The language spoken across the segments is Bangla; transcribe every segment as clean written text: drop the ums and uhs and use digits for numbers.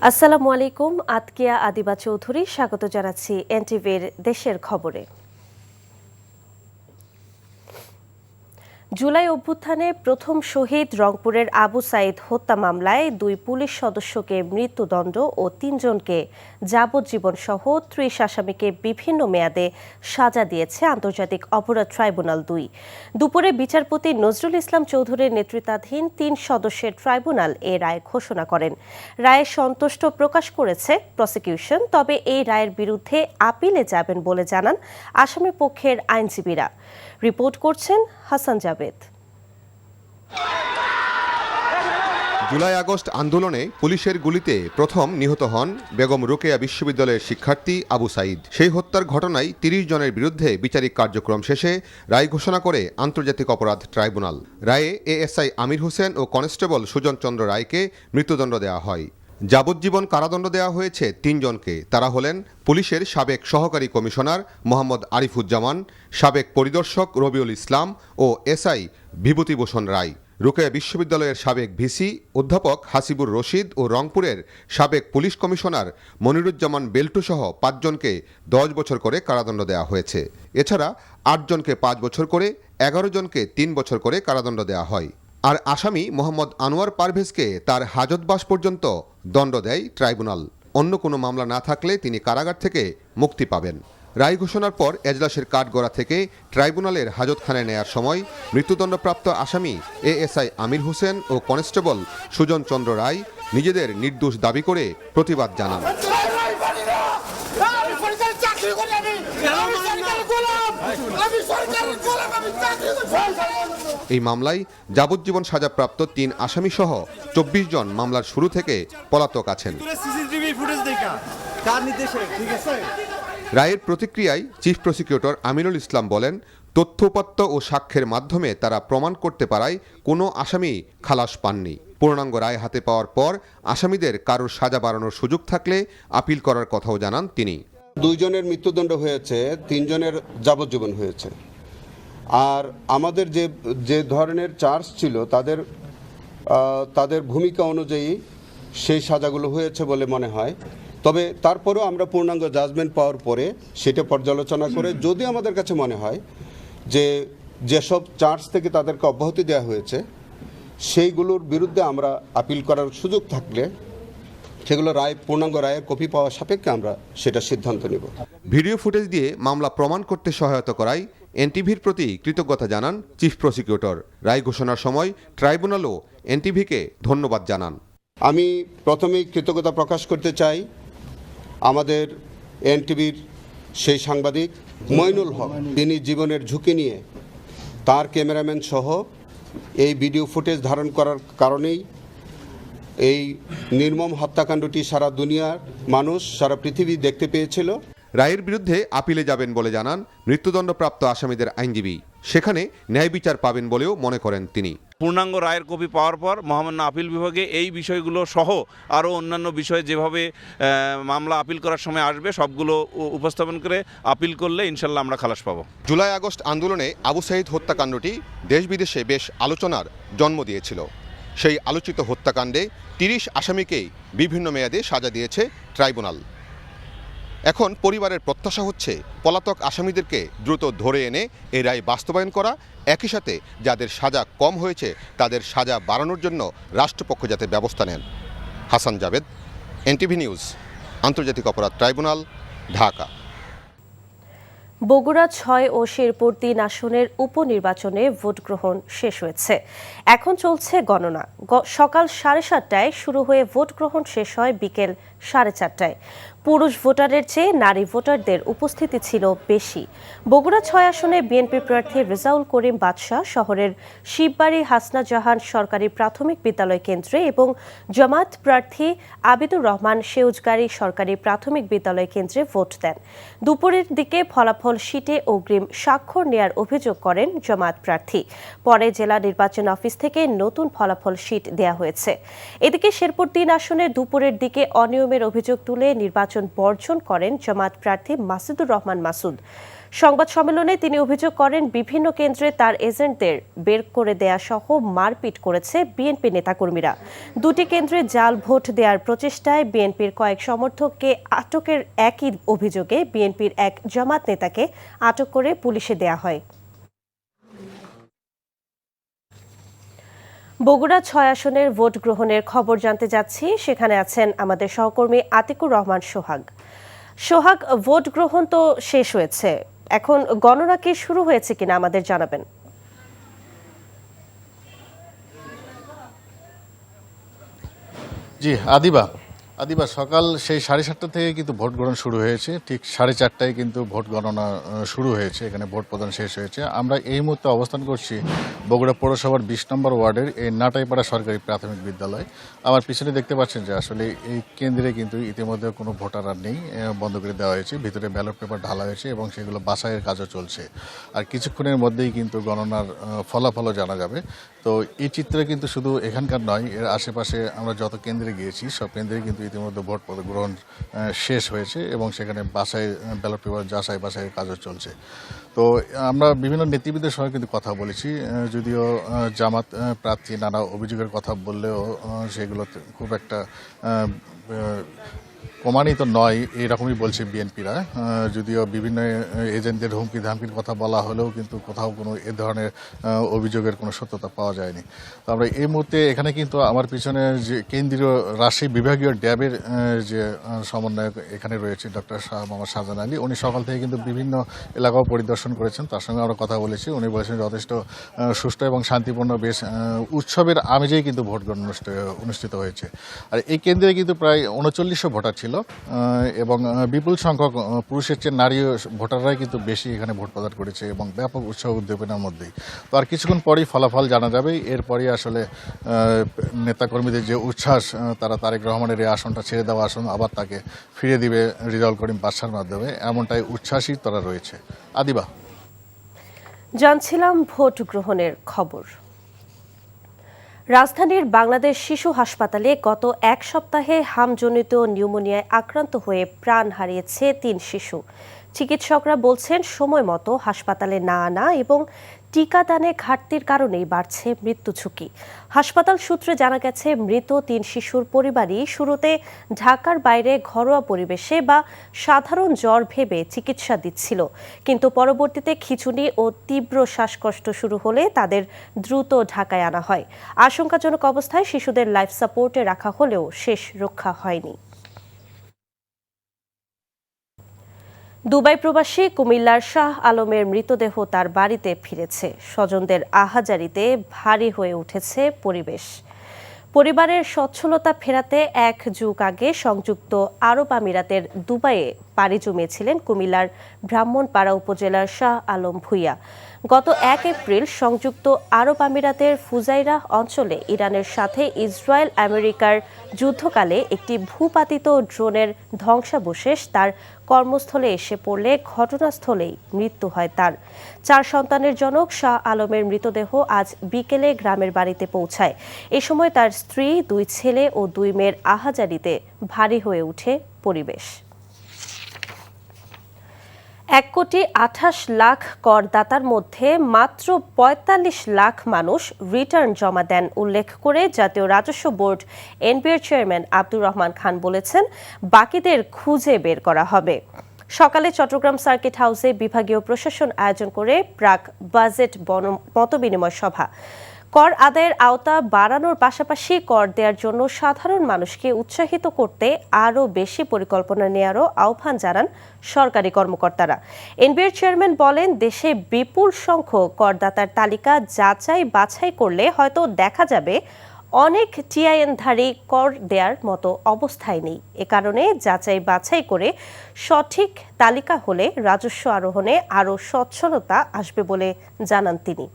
আসসালামু আলাইকুম। আতকিয়া আদিবা চৌধুরী স্বাগত জানাচ্ছি এনটিভির দেশের খবরে। জুলাই অভ্যুত্থানে প্রথম শহীদ রংপুরের আবু সাইদ হত্যা মামলায় 2 পুলিশ সদস্যকে মৃত্যুদণ্ড ও 3 জনকে যাবজ্জীবন সহ 30 আসামিকে বিভিন্ন মেয়াদে সাজা দিয়েছে আন্তর্জাতিক অপরাধ ট্রাইব্যুনাল 2। দুপুরে বিচারপতি নজরুল ইসলাম চৌধুরীর নেতৃত্বাধীন 3 সদস্যের ট্রাইব্যুনাল এ রায় ঘোষণা করেন। রায়ে সন্তুষ্ট প্রকাশ করেছে প্রসিকিউশন, তবে এই রায়ের বিরুদ্ধে আপিলে যাবেন বলে জানান আসামি পক্ষের আইনজীবীরা। রিপোর্ট করছেন হাসান জাবেদ। জুলাই আগস্ট আন্দোলনে পুলিশের গুলিতে প্রথম নিহত হন বেগম রোকেয়া বিশ্ববিদ্যালয়ের শিক্ষার্থী আবু সাইদ। সেই হত্যার ঘটনায় 30 জনের বিরুদ্ধে বিচারিক কার্যক্রম শেষে রায় ঘোষণা করে আন্তর্জাতিক অপরাধ ট্রাইব্যুনাল। রায়ে এএসআই আমির হোসেন ও কনস্টেবল সুজন চন্দ্র রায়কে মৃত্যুদণ্ড দেওয়া হয়। যাবজ্জীবন কারাদণ্ড দেওয়া হয়েছে 3 জনকে। তারা হলেন পুলিশের সাবেক সহকারী কমিশনার মোহাম্মদ আরিফুজ্জামান, সাবেক পরিদর্শক রবিউল ইসলাম ও এসআই বিভূতিভূষণ রায়। রোকেয়া বিশ্ববিদ্যালয়ের সাবেক ভিসি অধ্যাপক হাসিবুর রশিদ ও রংপুরের সাবেক পুলিশ কমিশনার মনিরুজ্জামান বেল্টু সহ 5 জনকে 10 বছর করে কারাদণ্ড দেওয়া হয়েছে। এছাড়া 8 জনকে 5 বছর করে, 11 জনকে 3 বছর করে কারাদণ্ড দেওয়া হয়। আর আসামি মোহাম্মদ আনোয়ার পারভেজকে তার হাজতবাস পর্যন্ত দণ্ড দেয় ট্রাইব্যুনাল। অন্য কোনো মামলা না থাকলে তিনি কারাগার থেকে মুক্তি পাবেন। রায় ঘোষণার পর এজলাসের কাঠগড়া থেকে ট্রাইব্যুনালের হাজতখানায় নেয়ার সময় মৃত্যুদণ্ডপ্রাপ্ত আসামি এএসআই আমির হোসেন ও কনস্টেবল সুজন চন্দ্র রায় নিজেদের নির্দোষ দাবি করে প্রতিবাদ জানান। এই মামলায় যাবজ্জীবন সাজাপ্রাপ্ত 3 আসামি সহ 24 জন মামলার শুরু থেকে পলাতক আছেন। রায়ের প্রতিক্রিয়ায় চিফ প্রসিকিউটর আমিনুল ইসলাম বলেন, তথ্যউপাত্ত ও সাক্ষ্যের মাধ্যমে তারা প্রমাণ করতে পারায় কোনো আসামি খালাস পাননি। পূর্ণাঙ্গ রায় হাতে পাওয়ার পর আসামিদের কারোর সাজা বাড়ানোর সুযোগ থাকলে আপিল করার কথাও জানান তিনি। 2 জনের মৃত্যুদণ্ড হয়েছে, 3 জনের যাবজ্জীবন হয়েছে। আর আমাদের যে ধরনের চার্জ ছিল তাদের ভূমিকা অনুযায়ী সেই সাজাগুলো হয়েছে বলে মনে হয়। তবে তারপরেও আমরা পূর্ণাঙ্গ জাজমেন্ট পাওয়ার পরে সেটা পর্যালোচনা করে যদি আমাদের কাছে মনে হয় যে যেসব চার্জ থেকে তাদেরকে অব্যাহতি দেওয়া হয়েছে সেইগুলোর বিরুদ্ধে আমরা আপিল করার সুযোগ থাকলে সেগুলো পূর্ণাঙ্গ রায়ের কপি পাওয়া সাপেক্ষে আমরা সেটা সিদ্ধান্ত নেব। ভিডিও ফুটেজ দিয়ে মামলা প্রমাণ করতে সহায়তা করায় এনটিভির প্রতি কৃতজ্ঞতা জানান চিফ প্রসিকিউটর। রায় ঘোষণার সময় ট্রাইব্যুনালও এনটিভিকে ধন্যবাদ জানান। আমি প্রথমেই কৃতজ্ঞতা প্রকাশ করতে চাই আমাদের এনটিভির সেই সাংবাদিক মইনুল হক। তিনি জীবনের ঝুঁকি নিয়ে তার ক্যামেরাম্যান সহ এই ভিডিও ফুটেজ ধারণ করার কারণেই এই নির্মম হত্যাকাণ্ডটি সারা দুনিয়ার মানুষ, সারা পৃথিবী দেখতে পেয়েছিল। রায়ের বিরুদ্ধে আপিলে যাবেন বলে জানান মৃত্যুদণ্ডপ্রাপ্ত আসামিদের আইনজীবী। সেখানে ন্যায় বিচার পাবেন বলেও মনে করেন তিনি। পূর্ণাঙ্গ রায়ের কপি পাওয়ার পর মহামান্য আপিল বিভাগে এই বিষয়গুলো সহ আরও অন্যান্য বিষয়ে যেভাবে মামলা আপিল করার সময় আসবে সবগুলো উপস্থাপন করে আপিল করলে ইনশাল্লাহ আমরা খালাস পাবো। জুলাই আগস্ট আন্দোলনে আবু সাইদ হত্যাকাণ্ডটি দেশ বিদেশে বেশ আলোচনার জন্ম দিয়েছিল। সেই আলোচিত হত্যাকাণ্ডে 30 আসামিকেই বিভিন্ন মেয়াদে সাজা দিয়েছে ট্রাইব্যুনাল। এখন পরিবারের প্রত্যাশা হচ্ছে পলাতক আসামিদেরকে দ্রুত ধরে এনে এই রায় বাস্তবায়ন করা, একই সাথে যাদের সাজা কম হয়েছে তাদের সাজা বাড়ানোর জন্য রাষ্ট্রপক্ষ যাতে ব্যবস্থা নেন। হাসান জাবেদ, এনটিভি নিউজ, আন্তর্জাতিক অপরাধ ট্রাইব্যুনাল, ঢাকা। বগুড়া 6 ও শেরপুর 3 আসনের উপনির্বাচনে ভোট গ্রহণ শেষ হয়েছে। এখন চলছে গণনা। সকাল 7:30টায় শুরু হয়ে ভোট গ্রহণ শেষ হয় বিকেল 4:30টায়। পুরুষ ভোটারের চেয়ে নারী ভোটারদের উপস্থিতি ছিল বেশি। বগুড়া 6 আসনে বিএনপি প্রার্থী রেজাউল করিম বাদশাহ শহরের শিববাড়ি হাসনা জাহান সরকারি প্রাথমিক বিদ্যালয় কেন্দ্রে এবং জামাত প্রার্থী আবিদুর রহমান সেউজগাড়ি সরকারি প্রাথমিক বিদ্যালয় কেন্দ্রে ভোট দেন। দুপুরের দিকে ফলাফল শিটে অগ্রিম স্বাক্ষর নেয়ার অভিযোগ করেন জামাত প্রার্থী। পরে জেলা নির্বাচন অফিস থেকে নতুন ফলাফল শিট দেয়া হয়েছে। এদিকে শেরপুর 3 আসনের দুপুরের দিকে অনিয়মের অভিযোগ তুলে নির্বাচন বর্জন করেন জামাত প্রার্থী মাসুদুর রহমান মাসুদ। সংবাদ সম্মেলনে তিনি অভিযোগ করেন বিভিন্ন কেন্দ্রে তার এজেন্টদের বের করে দেয়া সহ মারপিট করেছে বিএনপি নেতাকর্মীরা। দুটি কেন্দ্রে জাল ভোট দেওয়ার প্রচেষ্টায় বিএনপির কয়েক সমর্থককে আটকের একই অভিযোগে বিএনপির এক জামাত নেতাকে আটক করে পুলিশে দেয়া হয়। বগুড়া ৬ আসনের ভোট গ্রহণের খবর জানতে যাচ্ছি, সেখানে আছেন আমাদের সহকর্মী আতিকুর রহমান সোহাগ। সোহাগ, ভোট গ্রহণ তো শেষ হয়েছে, এখন গণনা কি শুরু হয়েছে কিনা আমাদের জানাবেন। জি আদিবা সকাল সেই 7:30 থেকে কিন্তু ভোট গ্রহণ শুরু হয়েছে। ঠিক 4:30টায় কিন্তু ভোট গণনা শুরু হয়েছে, এখানে ভোট প্রদান শেষ হয়েছে। আমরা এই মুহূর্তে অবস্থান করছি বগুড়া পৌরসভার 20 নম্বর ওয়ার্ডের এই নাটাইপাড়া সরকারি প্রাথমিক বিদ্যালয়। আমার পিছনে দেখতে পাচ্ছেন যে আসলে এই কেন্দ্রে কিন্তু ইতিমধ্যে কোনো ভোটার আর নেই, বন্ধ করে দেওয়া হয়েছে। ভিতরে ব্যালট পেপার ঢালা হয়েছে এবং সেগুলো বাছাইয়ের কাজও চলছে। আর কিছুক্ষণের মধ্যেই কিন্তু গণনার ফলাফলও জানা যাবে। তো এই চিত্রে কিন্তু শুধু এখানকার নয়, এর আশেপাশে আমরা যত কেন্দ্রে গিয়েছি সব কেন্দ্রে কিন্তু ইতিমধ্যে ভোট গ্রহণ শেষ হয়েছে এবং সেখানে ব্যালট পেপার যাচাই বাছাইয়ের কাজও চলছে। তো আমরা বিভিন্ন নেতৃবৃন্দের সঙ্গে কিন্তু কথা বলেছি, যদিও জামাত প্রার্থী নানা অভিযোগের কথা বললেও সেগুলো খুব একটা প্রমাণিত নয় এরকমই বলছে বিএনপিরা। যদিও বিভিন্ন এজেন্টদের হুমকি ধামকির কথা বলা হলেও কিন্তু কোথাও কোনো এ ধরনের অভিযোগের কোনো সত্যতা পাওয়া যায়নি। তো আমরা এই মুহূর্তে এখানে কিন্তু আমার পিছনে যে কেন্দ্রীয় রাজশাহী বিভাগীয় ড্যাবের যে সমন্বয়ক এখানে রয়েছে ডক্টর মোহাম্মদ শাহজাহান আলী, উনি সকাল থেকে কিন্তু বিভিন্ন এলাকাও পরিদর্শন করেছেন। তার সঙ্গে আমরা কথা বলেছি, উনি বলেছেন যথেষ্ট সুষ্ঠু এবং শান্তিপূর্ণ বেশ উৎসবের আমেজেই কিন্তু ভোট গ্রহণ অনুষ্ঠিত হয়েছে। আর এই কেন্দ্রে কিন্তু প্রায় 3900 ভোটার ছিল এবং বিপুল সংখ্যক পুরুষের চেয়ে নারী ভোটাররাই কিন্তু বেশি এখানে ভোট প্রদান করেছে এবং ব্যাপক উৎসাহ উদ্দীপনার মধ্যেই। তো আর কিছুক্ষণ পরেই ফলাফল জানা যাবে। এরপরই আসলে নেতাকর্মীদের যে উচ্ছ্বাস, তারা তারেক রহমানের এই আসনটা ছেড়ে দেওয়া আসন আবার তাকে ফিরিয়ে দিবে রিজাউল করিম বাদশার মাধ্যমে, এমনটাই উচ্ছ্বাসই তারা রয়েছে। আদিবা, জানছিলাম ভোট গ্রহণের খবর। রাজধানীর বাংলাদেশ শিশু হাসপাতালে গত এক সপ্তাহে হামজনিত নিউমোনিয়ায় আক্রান্ত হয়ে প্রাণ হারিয়েছে 3 শিশু। চিকিৎসকরা বলছেন সময় মতো হাসপাতালে না আনা এবং টিকাদানে ঘাটতির কারণেই বাড়ছে মৃত্যু ঝুঁকি। হাসপাতাল সূত্রে জানা গেছে মৃত 3 শিশুর পরিবারই শুরুতে ঢাকার বাইরে ঘরোয়া পরিবেশে বা সাধারণ জ্বর ভেবে চিকিৎসা দিচ্ছিল, কিন্তু পরবর্তীতে খিঁচুনি ও তীব্র শ্বাসকষ্ট শুরু হলে তাদের দ্রুত ঢাকায় আনা হয়। আশঙ্কাজনক অবস্থায় শিশুদের লাইফ সাপোর্টে রাখা হলেও শেষ রক্ষা হয়নি। দুবাই প্রবাসী কুমিল্লার শাহ আলমের মৃতদেহ তার বাড়িতে ফিরেছে। স্বজনদের আহাজারিতে ভারী হয়ে উঠেছে পরিবেশ। পরিবারের সচ্ছলতা ফেরাতে 1 যুগ আগে সংযুক্ত আরব আমিরাতের দুবাইয়ে পাড়ি জমিয়েছিলেন কুমিল্লার ব্রাহ্মণপাড়া উপজেলার শাহ আলম ভূঁইয়া। গত 1 এপ্রিল সংযুক্ত আরব আমিরাতের ফুজাইরা অঞ্চলে ইরানের সাথে ইসরায়েল আমেরিকার যুদ্ধকালে একটি ভূপাতিত ড্রোনের ধ্বংসাবশেষ তার কর্মস্থলে এসে পড়লে ঘটনাস্থলেই মৃত্যু হয় তার। 4 সন্তানের জনক শাহ আলমের মৃতদেহ আজ বিকেলে গ্রামের বাড়িতে পৌঁছায়। এ সময় তার স্ত্রী, 2 ছেলে ও 2 মেয়ের আহাজারিতে ভারী হয়ে ওঠে পরিবেশ। 1,28,00,000 করদাতার মধ্যে মাত্র 45 লাখ মানুষ রিটার্ন জমা দেন উল্লেখ করে জাতীয় রাজস্ব board NBR chairman Abdur Rahman Khan বলেছেন, বাকিদের খুঁজে বের করা হবে। সকালে চট্টগ্রাম সার্কিট হাউসে বিভাগীয় প্রশাসন আয়োজন করে প্রাক বাজেট মতবিনিময় সভা। কর আদায়ের আওতা বাড়ানোর পাশাপাশি কর দেওয়ার জন্য সাধারণ মানুষকে উৎসাহিত করতে আরও বেশি পরিকল্পনা নেওয়ারও আহ্বান জানান সরকারি কর্মকর্তারা। এনবিআর চেয়ারম্যান বলেন, দেশে বিপুল সংখ্যক করদাতার তালিকা যাচাই বাছাই করলে হয়তো দেখা যাবে অনেক টিআইএনধারী কর দেওয়ার মতো অবস্থায় নেই। এ কারণে যাচাই বাছাই করে সঠিক তালিকা হলে রাজস্ব আরোহণে আরও সচ্ছলতা আসবে বলে জানান তিনি।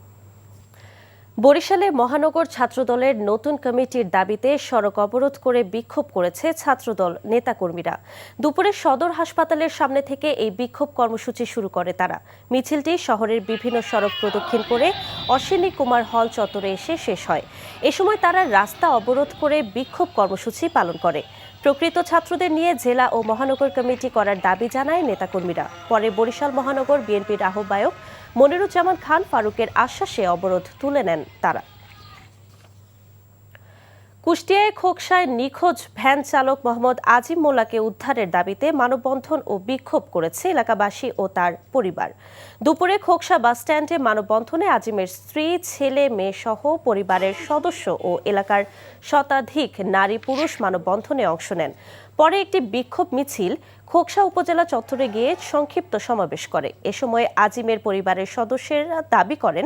বরিশালে মহানগর ছাত্রদলের নতুন কমিটির দাবিতে সড়ক অবরোধ করে বিক্ষোভ করেছে ছাত্রদল নেতাকর্মীরা। দুপুরে সদর হাসপাতালের সামনে থেকে এই বিক্ষোভ কর্মসূচি শুরু করে তারা। মিছিলটি শহরের বিভিন্ন সড়ক প্রদক্ষিণ করে অশ্বিনী কুমার হল চত্বরে এসে শেষ হয়। এ সময় তারা রাস্তা অবরোধ করে বিক্ষোভ কর্মসূচি পালন করে। প্রকৃত ছাত্রদের নিয়ে জেলা ও মহানগর কমিটি করার দাবি জানায় নেতাকর্মীরা। পরে বরিশাল মহানগর বিএনপির আহ্বায়ক মনিরুজ্জামান খান ফারুকের আশ্বাসে অবরোধ তুলে নেন তারা। কুষ্টিয়ায় খোকসায় নিখোঁজ ভ্যান চালক মোহাম্মদ আজিম মোল্লাকে উদ্ধারের দাবিতে মানববন্ধন ও বিক্ষোভ করেছে এলাকাবাসী ও তার পরিবার। দুপুরে খোকসা বাসস্ট্যান্ডে মানববন্ধনে আজিমের স্ত্রী, ছেলে, মেয়ে সহ পরিবারের সদস্য ও এলাকার শতাধিক নারী পুরুষ মানববন্ধনে অংশ নেন। পরে একটি বিক্ষোভ মিছিল খোকসা উপজেলা চত্বরে গিয়ে সংক্ষিপ্ত সমাবেশ করে। এ সময় আজিমের পরিবারের সদস্যরা দাবি করেন,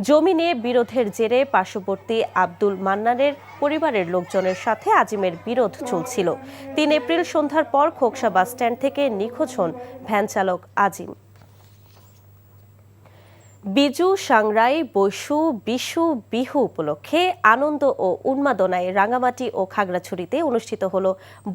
জমি নিয়ে বিরোধের জেরে পার্শ্ববর্তী আব্দুল মান্নানের পরিবারের লোকজনের সাথে আজিমের বিরোধ চলছিল। ৩ এপ্রিল সন্ধ্যার পর খোকসা বাসস্ট্যান্ড থেকে নিখোঁজ হন ভ্যান চালক আজিম। বিজু, সাংরাই, বৈশু, বিশু, বিহু উপলক্ষে আনন্দ ও উন্মাদনায় রাঙামাটি ও খাগড়াছড়িতে অনুষ্ঠিত হল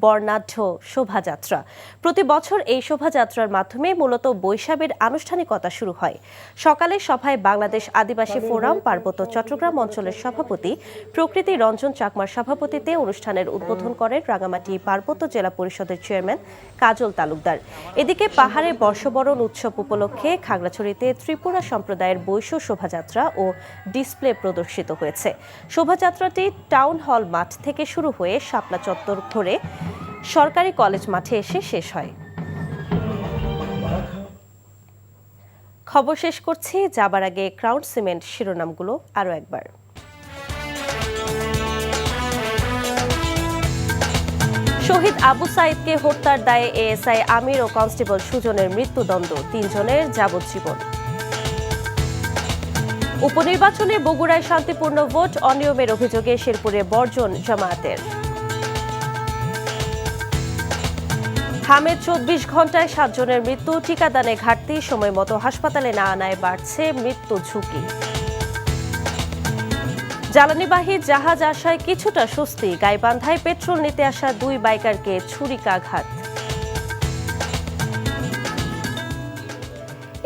বর্ণাঢ্য শোভাযাত্রা। প্রতি বছর এই শোভাযাত্রার মাধ্যমে মূলত বৈশাখের আনুষ্ঠানিকতা শুরু হয়। সকালে সভায় বাংলাদেশ আদিবাসী ফোরাম পার্বত্য চট্টগ্রাম অঞ্চলের সভাপতি প্রকৃতি রঞ্জন চাকমার সভাপতিত্বে অনুষ্ঠানের উদ্বোধন করেন রাঙামাটি পার্বত্য জেলা পরিষদের চেয়ারম্যান কাজল তালুকদার। এদিকে পাহাড়ে বর্ষবরণ উৎসব উপলক্ষে খাগড়াছড়িতে ত্রিপুরা সম্প্রদায়ের বৈশ্য শোভাযাত্রা ও ডিসপ্লে প্রদর্শিত হয়েছে। শোভাযাত্রাটি টাউন হল মাঠ থেকে শুরু হয়ে শাপলা চত্বর ঘুরে সরকারি কলেজ মাঠে এসে শেষ হয়। খবর শেষ করছি, যাবার আগে ক্রাউন সিমেন্ট শিরোনামগুলো আরও একবার। শহীদ আবু সাইদকে হত্যার দায়ে এএসআই আমির ও কনস্টেবল সুজনের মৃত্যুদণ্ড, 3 জনের যাবজ্জীবন। উপনির্বাচনে বগুড়ায় শান্তিপূর্ণ ভোট, অনিয়মের অভিযোগে শেরপুরে বর্জন জামায়াতের। হামে 24 ঘন্টায় 7 জনের মৃত্যু, টিকাদানে ঘাটতি, সময় মতো হাসপাতালে না আনায় বাড়ছে মৃত্যু ঝুঁকি। জ্বালানিবাহী জাহাজ আসায় কিছুটা স্বস্তি, গাইবান্ধায় পেট্রোল নিতে আসা 2 বাইকারকে ছুরিকাঘাত।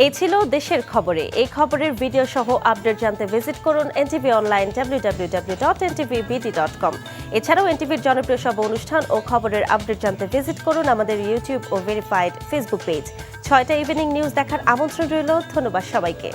এই ছিল দেশের খবরে। এই খবরের ভিডিও সহ আপডেট জানতে ভিজিট করুন এনটিভি অনলাইন www.ntvbd.com। এছাড়াও এনটিভির জনপ্রিয় সব অনুষ্ঠান ও খবরের আপডেট জানতে ভিজিট করুন আমাদের ইউটিউব ও ভেরিফাইড ফেসবুক পেজ। 6টা ইভিনিং নিউজ দেখার আমন্ত্রণ রইল। ধন্যবাদ সবাইকে।